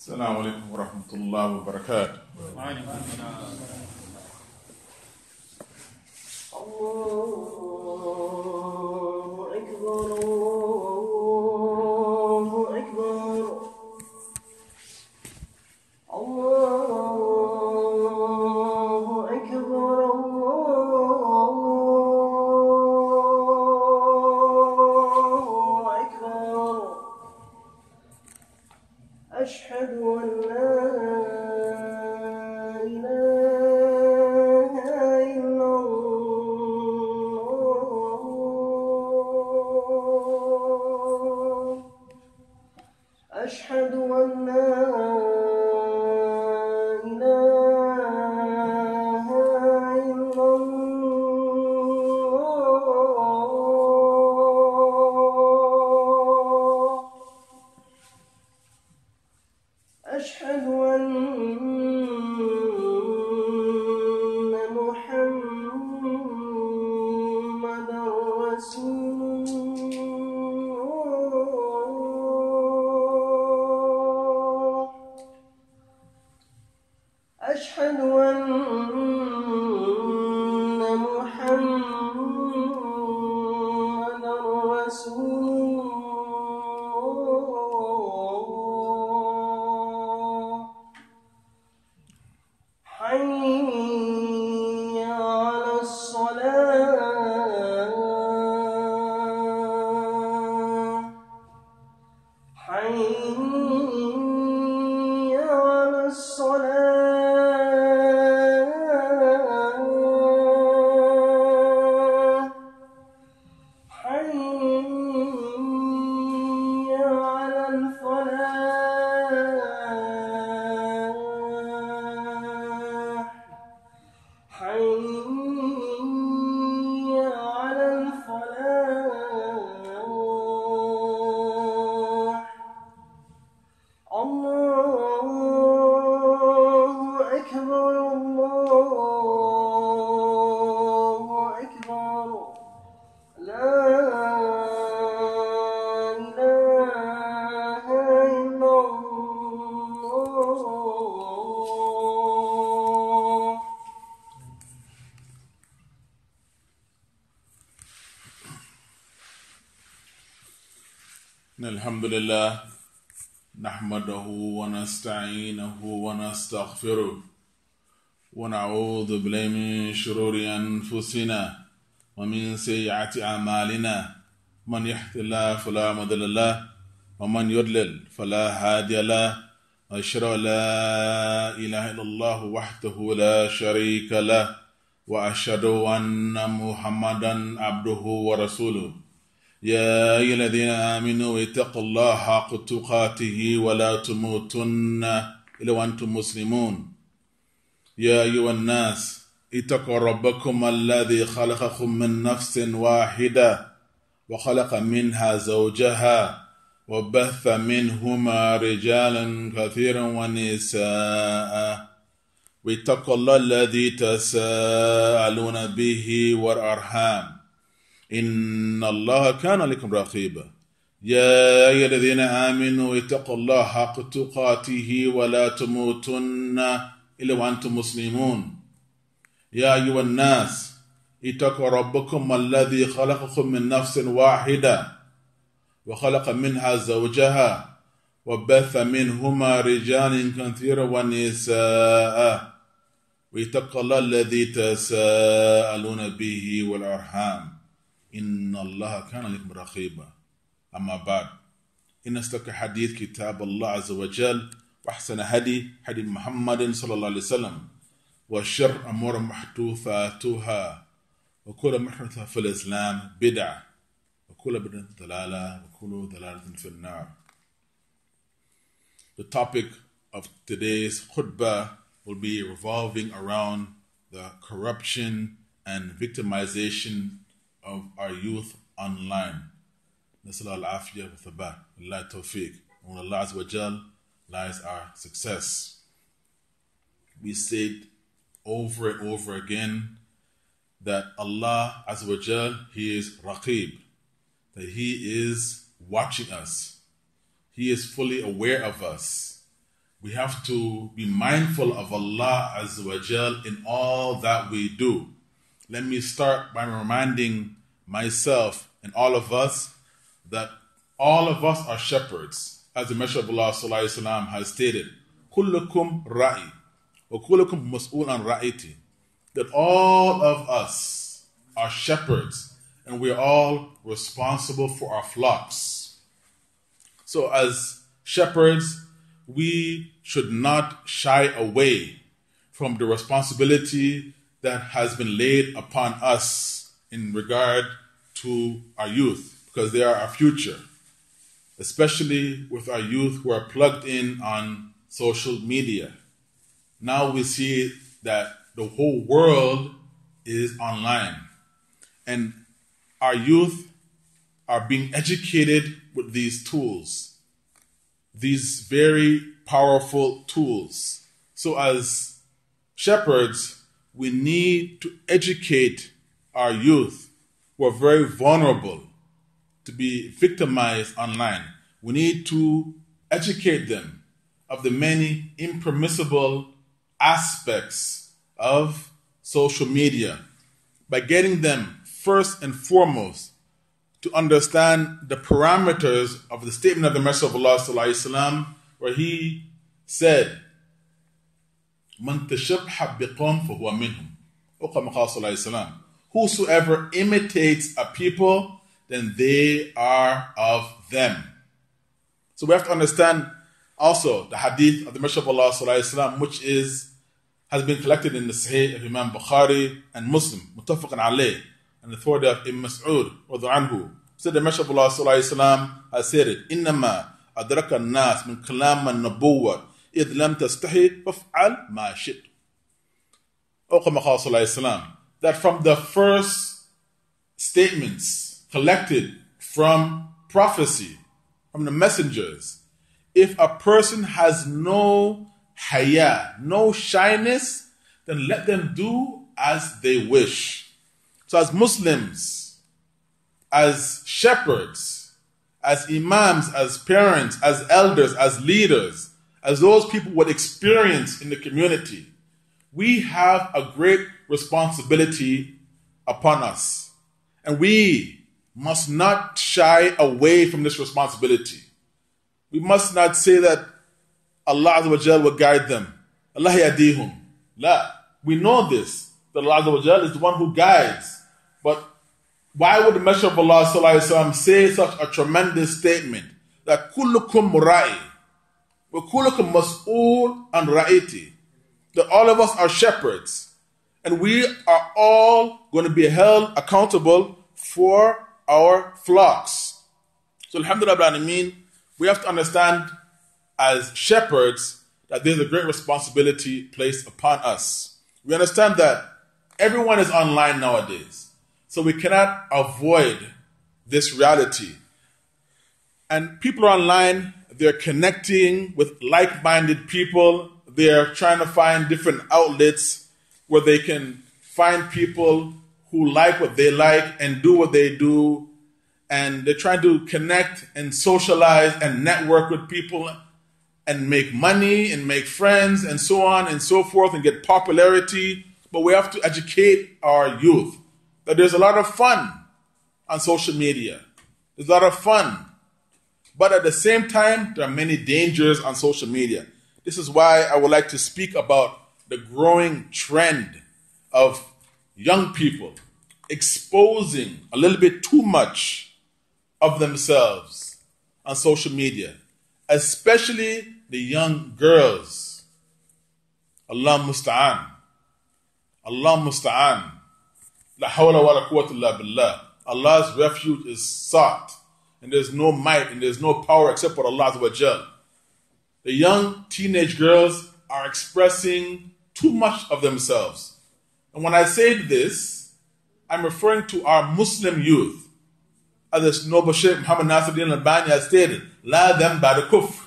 السلام عليكم ورحمة الله وبركاته. وعليكم السلام. الله أكبر الله أكبر الله أكبر الله أكبر أشهد أن لا إله إلا الله أشهد أن لا إله إلا الله أشهد أن محمدا رسول الله أشهد أن محمدا رسول الله حي على الصلاة حي على الصلاة حي على الفلاح حي على الفلاح الله أكبر الله أكبر لا إله إلا الله الحمد لله نحمده ونستعينه ونستغفره ونعوذ بالله من شرور أنفسنا ومن سيئات أعمالنا من يهد الله فلا مضل له ومن يضلل فلا هادي له أشهد أن لا إله إلا الله وحده لا شريك له وأشهد أن محمدا عبده ورسوله يا أيها الذين آمنوا اتقوا الله حق تقاته ولا تموتن إلا وأنتم مسلمون يا أيها الناس اتقوا ربكم الذي خلقكم من نفس واحدة وخلق منها زوجها وبث منهما رجالا كثيرا ونساء واتقوا الله الذي تساءلون به والأرحام إن الله كان لكم رقيبا يا أيها الذين آمنوا اتقوا الله حق تقاته ولا تموتن إلا وأنتم مسلمون يا أيها الناس اتقوا ربكم الذي خلقكم من نفس واحدة وخلق منها زوجها وبث منهما رجالا كثيرا ونساء واتقوا الله الذي تساءلون به والأرحام إن الله كان لكم رقيبا أما بعد إن أصدق الحديث كتاب الله عز وجل وأحسن هدي محمد صلى الله عليه وسلم وشر أمور محدثاتها وكل محدثة في الإسلام بدعة وكل بدعة ضلالة وكل ضلالة في النار. The topic of today's khutbah will be revolving around the corruption and victimization of our youth online. Nasal al-afiyah wa thabat. Allah tawfiq. On Allah Azza wa Jal lies our success. We said over and over again that Allah Azza wa Jal, He is Raqib, that He is watching us. He is fully aware of us. we have to be mindful of Allah Azza wa Jal in all that we do. Let me start by reminding myself and all of us that all of us are shepherds. As the Messenger of Allah Sallallahu Alaihi Wasallam has stated, Kullukum ra'i wa kullukum mas'ul an ra'iti. That all of us are shepherds and we are all responsible for our flocks. So as shepherds, we should not shy away from the responsibility that has been laid upon us in regard to our youth, because they are our future, especially with our youth who are plugged in on social media. Now we see that the whole world is online, and our youth are being educated with these tools, these very powerful tools. So as shepherds, we need to educate our youth who are very vulnerable to be victimized online. We need to educate them of the many impermissible aspects of social media by getting them first and foremost to understand the parameters of the statement of the Messenger of Allah Sallallahu Alaihi Wasallam, where he said, "Man tashabbaha biqawmin fahuwa minhum." Or kama qala Sallallahu Alaihi Wasallam, whosoever imitates a people, then they are of them. So we have to understand also the hadith of the Messenger of Allah Sallallahu Alaihi Wasallam, which has been collected in the Sahih of Imam Bukhari and Muslim, muttafaqan alayh, and the authority of Ibn Mas'ud radhiyallahu anhu. So the Messenger of Allah Sallallahu Alaihi Wasallam has said it, "Innama adraka an-nas min kalam an-nubuwwah idh lam tastahi faf'al ma shi'ta." Or kama qala Sallallahu Alaihi Wasallam, that from the first statements collected from prophecy, from the messengers, if a person has no haya, no shyness, then let them do as they wish. So as Muslims, as shepherds, as imams, as parents, as elders, as leaders, as those people with experience in the community, we have a great responsibility upon us. And we must not shy away from this responsibility. We must not say that Allah Azza wa Jal will guide them. Allah yadihum. La. We know this, that Allah Azza wa Jal is the one who guides. But why would the Messenger of Allah Sallallahu Alaihi Wasallam say such a tremendous statement that kullukum ra'i wa kullukum mas'ul an ra'iti, that all of us are shepherds and we are all going to be held accountable for our flocks. So alhamdulillah, we have to understand as shepherds that there's a great responsibility placed upon us. We understand that everyone is online nowadays, so we cannot avoid this reality. And people are online, they're connecting with like-minded people, they're trying to find different outlets where they can find people who like what they like and do what they do, and they're trying to connect and socialize and network with people and make money and make friends and so on and so forth and get popularity. But we have to educate our youth that there's a lot of fun on social media. There's a lot of fun. But at the same time, there are many dangers on social media. This is why I would like to speak about the growing trend of young people exposing a little bit too much of themselves on social media, especially the young girls. Allah musta'an. Allah musta'an. La hawla wa la quwwata illa billah. Allah's refuge is sought, and there's no might and there's no power except for Allah Azza wa Jal. The young teenage girls are expressing too much of themselves. And when I say this, I'm referring to our Muslim youth. As the noble Sheikh Muhammad Nasiruddin Albani has stated, La dhanba ba'da kufr.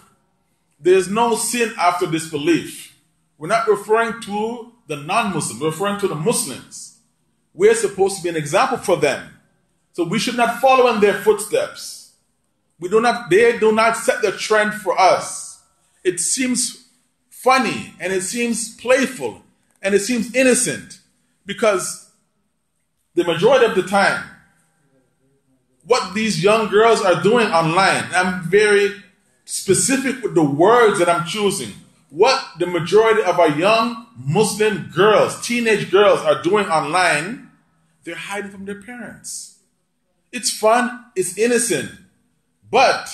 There is no sin after disbelief. We're not referring to the non-Muslims, we're referring to the Muslims. We're supposed to be an example for them. So we should not follow in their footsteps. They do not set the trend for us. It seems funny and it seems playful and it seems innocent, because the majority of the time, what these young girls are doing online, I'm very specific with the words that I'm choosing. What the majority of our young Muslim girls, teenage girls, are doing online, they're hiding from their parents. It's fun, it's innocent, but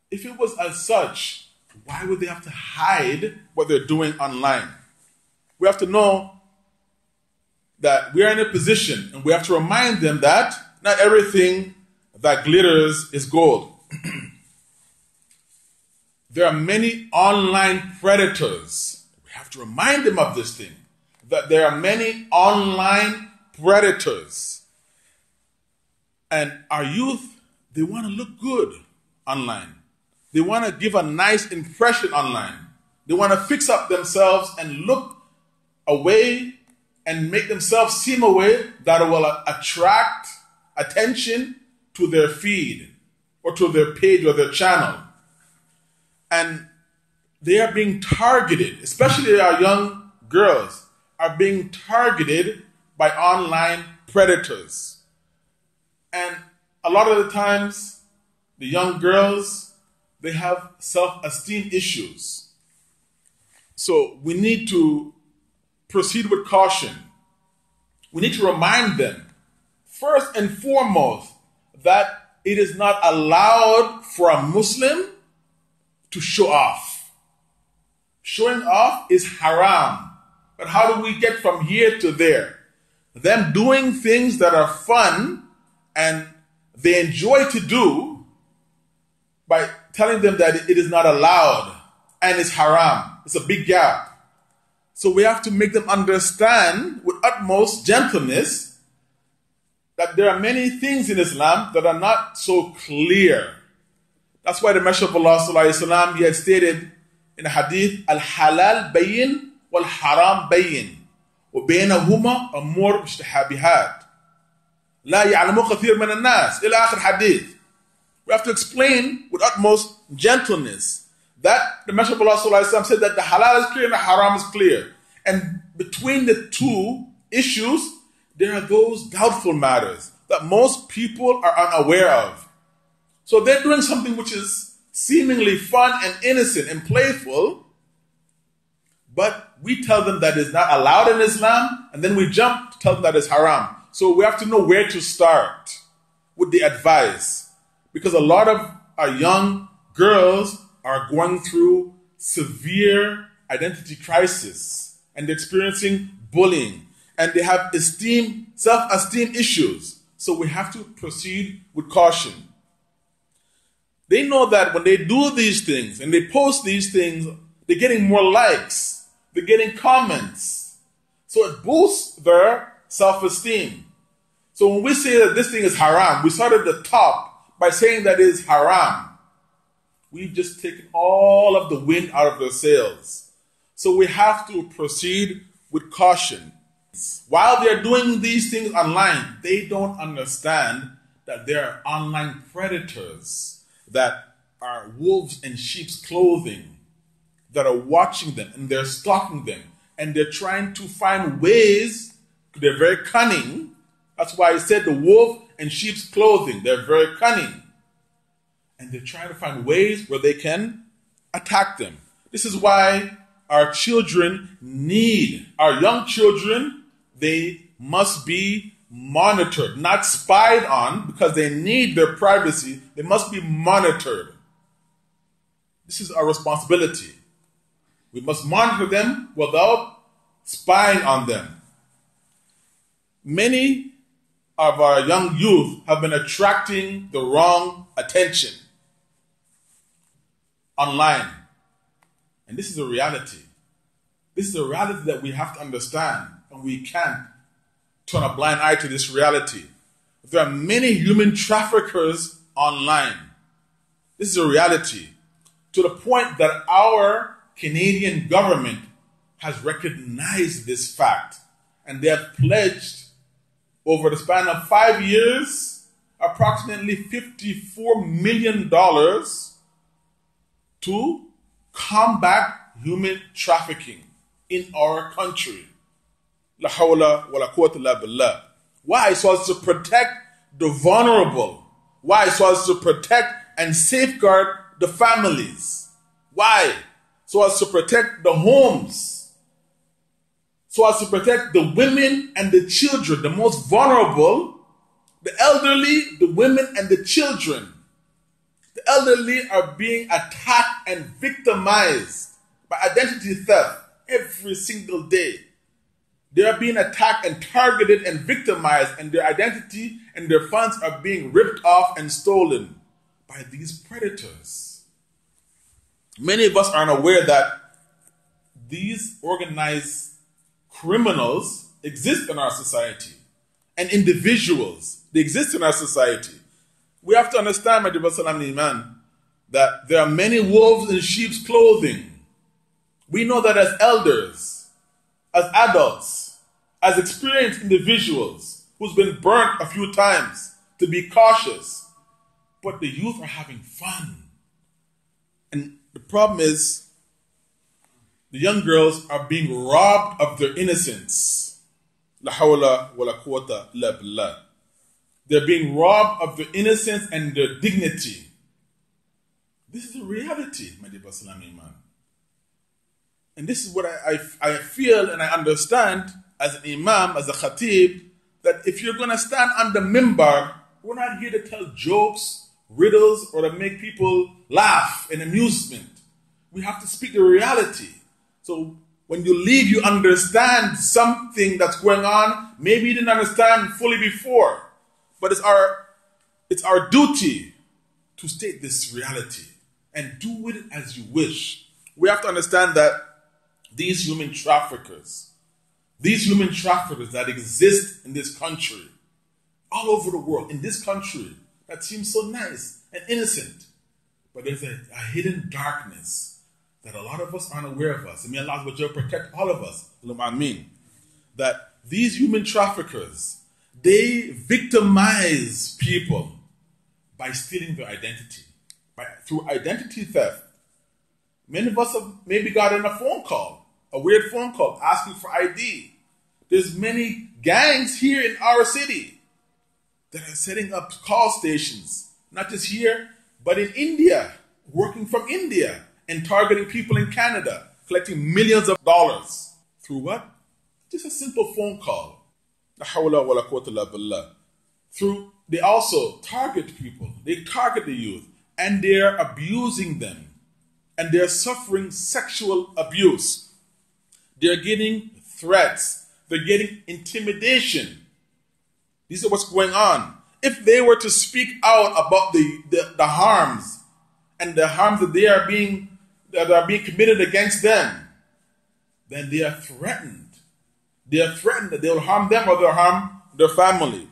if it was as such, why would they have to hide what they're doing online? We have to know that we are in a position, and we have to remind them that not everything that glitters is gold. There are many online predators. We have to remind them of this thing, that there are many online predators. And our youth, they want to look good online. They want to give a nice impression online. They want to fix up themselves and look a way and make themselves seem a way that will attract attention to their feed or to their page or their channel. And they are being targeted, especially our young girls, are being targeted by online predators. And a lot of the times, the young girls, they have self-esteem issues. So we need to proceed with caution. We need to remind them, first and foremost, that it is not allowed for a Muslim to show off. Showing off is haram. But how do we get from here to there? Them doing things that are fun and they enjoy to do, by telling them that it is not allowed and it's haram. It's a big gap. So we have to make them understand with utmost gentleness that there are many things in Islam that are not so clear. That's why the Messenger of Allah sallallahu alaihi wasallam, he had stated in a hadith, al-halal bayin wal-haram bayin wa baynahuma umur mushtabihat la ya'lamu kathir min an-nas ila akhir hadith. We have to explain with utmost gentleness that the Messenger of Allah sallallahu alaihi wasallam said that the halal is clear and the haram is clear. And between the two issues, there are those doubtful matters that most people are unaware of. So they're doing something which is seemingly fun and innocent and playful, but we tell them that it's not allowed in Islam, and then we jump to tell them that it's haram. So we have to know where to start with the advice, because a lot of our young girls are going through severe identity crisis, and they're experiencing bullying, and they have self-esteem issues. So we have to proceed with caution. They know that when they do these things and they post these things, they're getting more likes, they're getting comments. So it boosts their self-esteem. So when we say that this thing is haram, we start at the top by saying that it is haram. We've just taken all of the wind out of their sails. So we have to proceed with caution. While they're doing these things online, they don't understand that there are online predators that are wolves in sheep's clothing that are watching them, and they're stalking them, and they're trying to find ways. They're very cunning. That's why I said the wolf in sheep's clothing. They're very cunning. And they're trying to find ways where they can attack them. This is why our young children, they must be monitored, not spied on, because they need their privacy. They must be monitored. This is our responsibility. We must monitor them without spying on them. Many of our young youth have been attracting the wrong attention online. And this is a reality. This is a reality that we have to understand, and we can't turn a blind eye to this reality. There are many human traffickers online. This is a reality, to the point that our Canadian government has recognized this fact, and they have pledged over the span of 5 years approximately $54 million to combat human trafficking in our country. La hawla wa la quwwata illa billah. Why? So as to protect the vulnerable. Why? So as to protect and safeguard the families. Why? So as to protect the homes. So as to protect the women and the children, the most vulnerable, the elderly, the women and the children. The elderly are being attacked and victimized by identity theft every single day. They are being attacked and targeted and victimized, and their identity and their funds are being ripped off and stolen by these predators. Many of us are unaware that these organized criminals exist in our society, and individuals, they exist in our society. We have to understand, my dear Salam Iman, that there are many wolves in sheep's clothing. We know that as elders, as adults, as experienced individuals who's been burnt a few times, to be cautious. But the youth are having fun. And the problem is, the young girls are being robbed of their innocence. La hawla wa la quwwata illa billah. They're being robbed of their innocence and their dignity. This is a reality, my dear Salam Iman. And this is what I feel and I understand as an imam, as a khatib, that if you're going to stand on the mimbar, we're not here to tell jokes, riddles, or to make people laugh and amusement. We have to speak the reality. So when you leave, you understand something that's going on. Maybe you didn't understand fully before. But it's our duty to state this reality and do with it as you wish. We have to understand that these human traffickers that exist in this country, all over the world, in this country, that seems so nice and innocent, but there's a hidden darkness that a lot of us aren't aware of us. And may Allah protect all of us. That these human traffickers, they victimize people by stealing their identity, through identity theft. Many of us have maybe gotten a phone call, a weird phone call, asking for ID. There's many gangs here in our city that are setting up call stations, not just here, but in India, working from India and targeting people in Canada, collecting millions of dollars. Through what? Just a simple phone call. La hawla wa la quwwata illa billah. They also target people. They target the youth, and they're abusing them, and they're suffering sexual abuse. They're getting threats. They're getting intimidation. These are what's going on. If they were to speak out about the harms and the harms that are being committed against them, then they are threatened. They are threatened that they will harm them or they'll harm their family.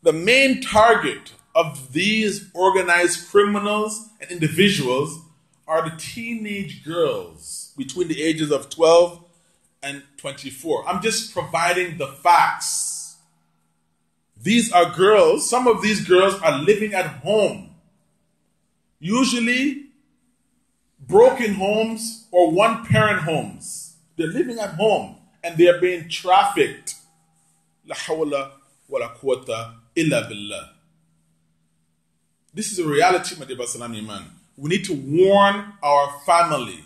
The main target of these organized criminals and individuals are the teenage girls between the ages of 12 and 24. I'm just providing the facts. These are girls, some of these girls are living at home. Usually broken homes or one-parent homes. They're living at home and they are being trafficked. La hawla wa la quwwata illa billah. This is a reality, my dear Salam Iman. We need to warn our family.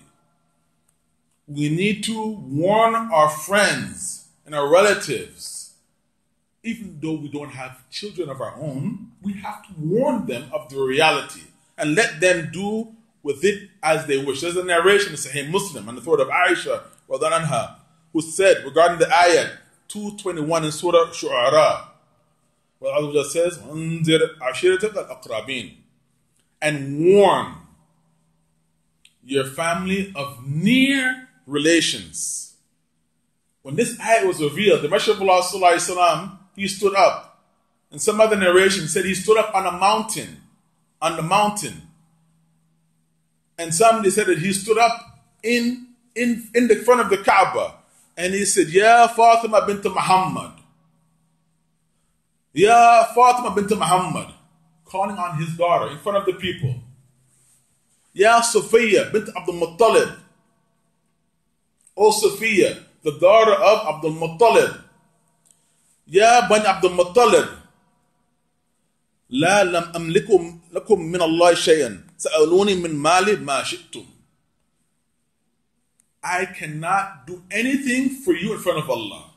We need to warn our friends and our relatives. Even though we don't have children of our own, we have to warn them of the reality and let them do with it as they wish. There's a narration in Sahih Muslim on the throat of Aisha radhiyallahu anha, who said regarding the ayat 221 in Surah Shu'ara, where Allah says, "Unzir ashiratak al-aqrabin," and warn your family of near relations. When this ayat was revealed, the Messenger of Allah sallallahu alaihi wasallam, he stood up. And some other narration said he stood up on the mountain. And some they said that he stood up in the front of the Kaaba, and he said, "Ya Fatima bint Muhammad, Ya Fatima bint Muhammad," calling on his daughter in front of the people. "Ya Safiya bint Abdul Muttalib, O Sophia, the daughter of Abdul Muttalib, Ya Bani Abdul Muttalib, لا لم أملكم لكم من الله شيئا سألوني من مالي ما شئتم. I cannot do anything for you in front of Allah.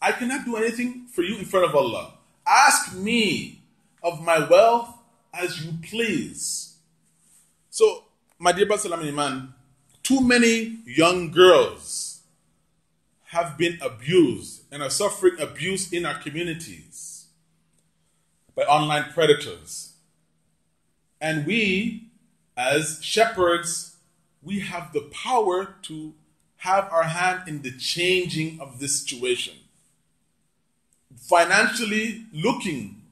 I cannot do anything for you in front of Allah. Ask me of my wealth as you please. So, my dear Brother Salam Iman, too many young girls have been abused and are suffering abuse in our communities by online predators. And we, as shepherds, we have the power to have our hand in the changing of this situation. Financially looking,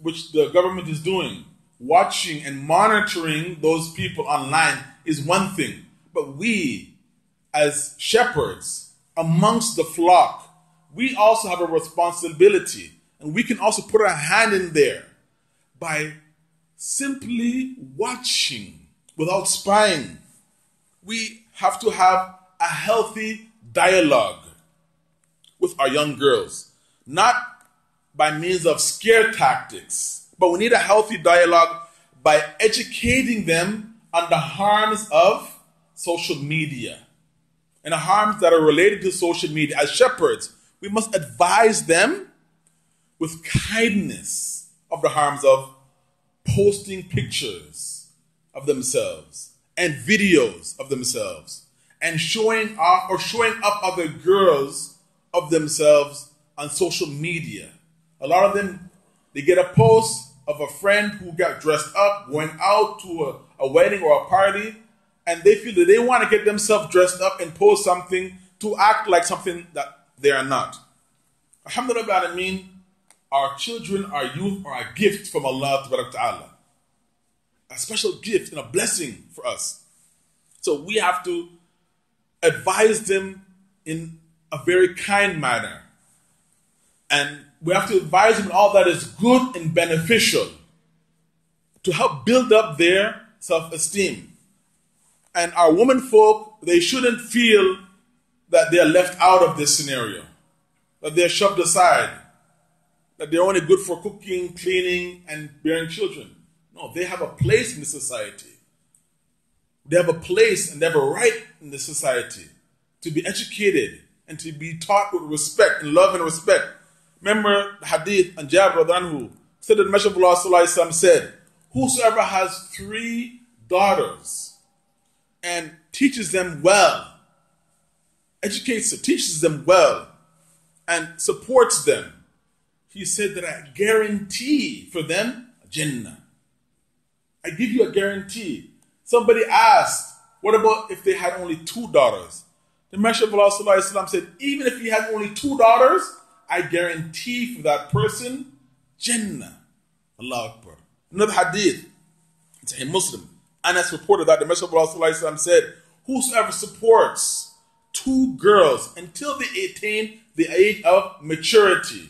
which the government is doing, watching and monitoring those people online is one thing. But we, as shepherds amongst the flock, we also have a responsibility. And we can also put our hand in there by simply watching without spying. We have to have a healthy dialogue with our young girls. Not by means of scare tactics, but we need a healthy dialogue by educating them on the harms of social media and the harms that are related to social media. As shepherds, we must advise them with kindness of the harms of posting pictures of themselves and videos of themselves and showing up other girls of themselves on social media. A lot of them, they get a post of a friend who got dressed up, going out to a wedding or a party, and they feel that they want to get themselves dressed up and post something to act like something that they are not. Alhamdulillah, our children, our youth are a gift from Allah Ta'ala. A special gift and a blessing for us. So we have to advise them in a very kind manner. And we have to advise them in all that is good and beneficial to help build up their self-esteem. And our women folk, they shouldn't feel that they're left out of this scenario, that they're shoved aside, that they're only good for cooking, cleaning, and bearing children. No, they have a place in the society. They have a place and they have a right in the society to be educated and to be taught with respect and love and respect. Remember the hadith and Jabir anhu said that the Messenger of Allah Sallallahu Alaihi Wasallam said, whosoever has 3 daughters and teaches them well, educates them, teaches them well, and supports them, he said that I guarantee for them Jannah. I give you a guarantee. Somebody asked, what about if they had only 2 daughters? The Messenger of Allah Sallallahu Alaihi Wasallam said, even if he had only 2 daughters, I guarantee for that person Jannah. Allahu Akbar. Another hadith, it's a Muslim. Anas reported that the Messenger of Allah Sallallahu Alaihi Wasallam said, whosoever supports 2 girls until they attain the age of maturity,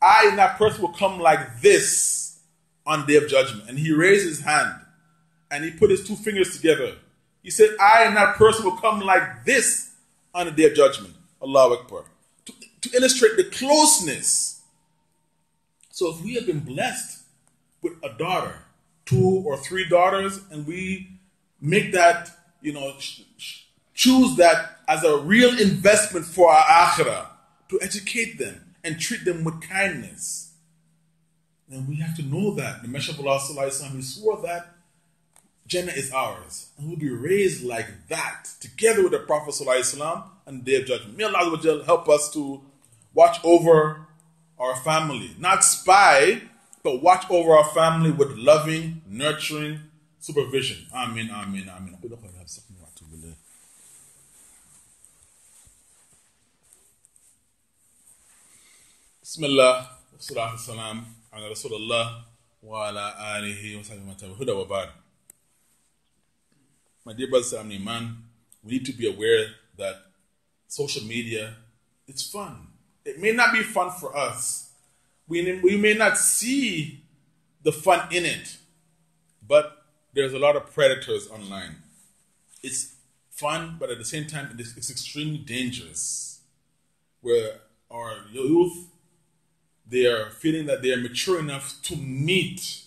I and that person will come like this on the day of judgment. And he raised his hand and he put his 2 fingers together. He said, I and that person will come like this on the day of judgment. Allahu Akbar. To illustrate the closeness. So if we have been blessed with a daughter, 2 or 3 daughters, and we make that, choose that as a real investment for our akhirah, to educate them and treat them with kindness, then we have to know that the Messenger of Allah Sallallahu Alaihi Wasallam, he swore that Jannah is ours, and we'll be raised like that together with the Prophet Sallallahu Alaihi Wasallam on the Day of Judgment. May Allah Azza wa Jal help us to watch over our family, not spy, but watch over our family with loving, nurturing supervision. Ameen, ameen, ameen. Bismillah, wassalatu wassalam ala Rasulullah wa ala alihi wa sahbihi wa tabi'in huda wa ba'd. My dear brothers and Iman, we need to be aware that social media, it's fun. It may not be fun for us. We may not see the fun in it, but there's a lot of predators online. It's fun, but at the same time, it's extremely dangerous. Where our youth, they are feeling that they are mature enough to meet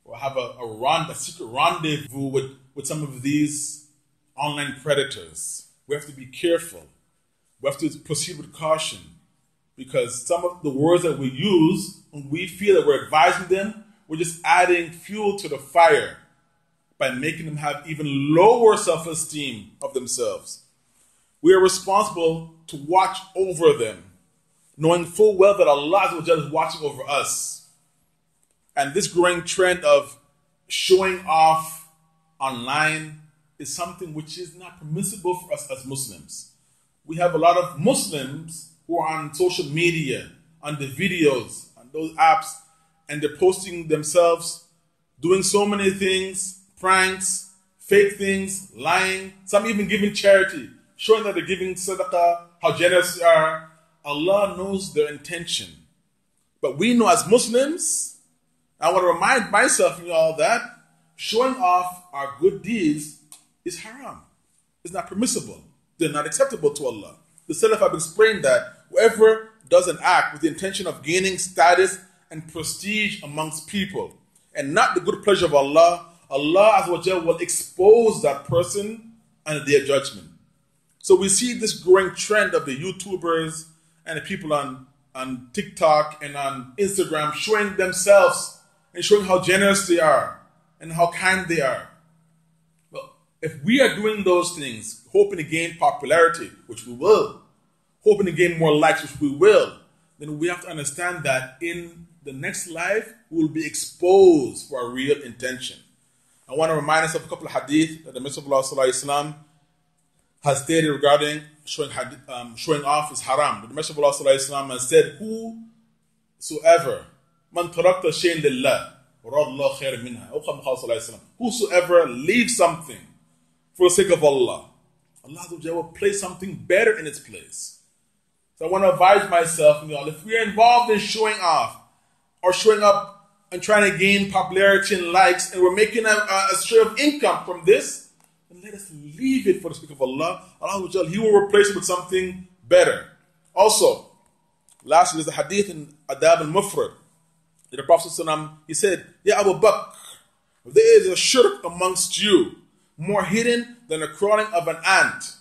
or have a secret rendezvous with some of these online predators. We have to be careful. We have to proceed with caution, because some of the words that we use, when we feel that we're advising them, we're just adding fuel to the fire by making them have even lower self-esteem of themselves. We are responsible to watch over them, knowing full well that Allah is watching over us. And this growing trend of showing off online is something which is not permissible for us as Muslims. We have a lot of Muslims who are on social media, on the videos, on those apps, and they're posting themselves doing so many things, pranks, fake things, lying, some even giving charity, showing that they're giving sadaqah, how generous they are. Allah knows their intention. But we know as Muslims, I want to remind myself and you all that showing off our good deeds is haram. It's not permissible. They're not acceptable to Allah. The Salaf have explained that whoever does an act with the intention of gaining status and prestige amongst people and not the good pleasure of Allah, Allah Azza wa Jal will expose that person under their judgment. So we see this growing trend of the YouTubers and the people on TikTok and on Instagram showing themselves and showing how generous they are and how kind they are. Well, if we are doing those things, hoping to gain popularity, which we will, hoping to gain more likes, which we will, then we have to understand that in the next life, we will be exposed for our real intention. I want to remind us of a couple of hadith that the Messenger of Allah Sallallahu Alaihi Wasallam has stated regarding showing off is haram. But the Messenger of Allah Sallallahu Alaihi Wasallam has said, whosoever, man tarakta shayn lillah, radallahu khair minha. Whosoever leaves something for the sake of Allah, Allah will place something better in its place. So I want to advise myself, if we are involved in showing off or showing up and trying to gain popularity and likes, and we're making a stream of income from this, then let us leave it for the sake of Allah. Allah, He will replace it with something better. Also, lastly, there's a hadith in Adab al-Mufrad. The Prophet ﷺ, he said, Ya Abu Bakr, there is a shirk amongst you, more hidden than the crawling of an ant.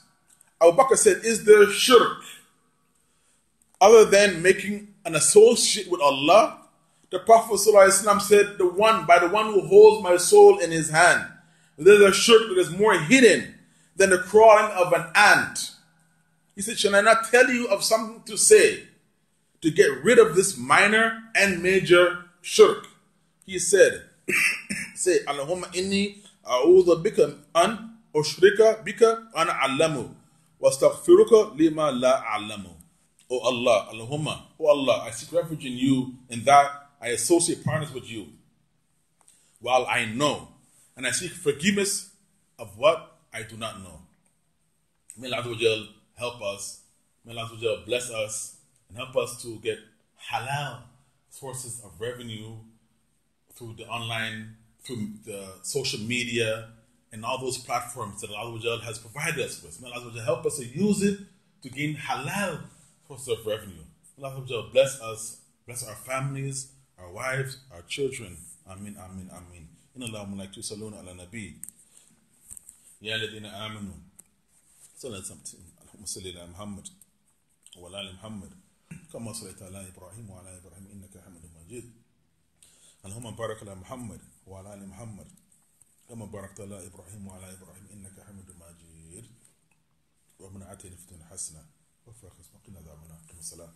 Abu Bakr said, is there shirk other than making an associate with Allah? The Prophet ﷺ said, by the one who holds my soul in his hand, there's a shirk that is more hidden than the crawling of an ant. He said, shall I not tell you of something to say to get rid of this minor and major shirk? He said, say, Allahumma inni a'udhu bika an ushrika bika ana a'lamu wa astaghfiruka lima la a'lamu. Oh Allah, Allahumma, oh Allah, I seek refuge in you in that I associate partners with you while I know, and I seek forgiveness of what I do not know. May Allah help us, may Allah bless us, and help us to get halal sources of revenue through the online, through the social media, and all those platforms that Allah has provided us with. May Allah help us to use it to gain halal sources of revenue. May Allah bless us, bless our families, our wives, our children. Amin, amin, amin. Inna Allah malaikatu yusalluna ala nabi. Ya alladhina amanu. Allahumma salli ala Muhammad wa ala ali Muhammad. Kama sallaita ala Ibrahim wa ala Ibrahim innaka Hamidum Majid. Allahumma barik ala Muhammad wa ala ali Muhammad. Kama barakta ala Ibrahim wa ala Ibrahim innaka Hamidum Majid. Wa man atayna fi dunya hasana wa fi akhirati qina adhaban nar. Salam.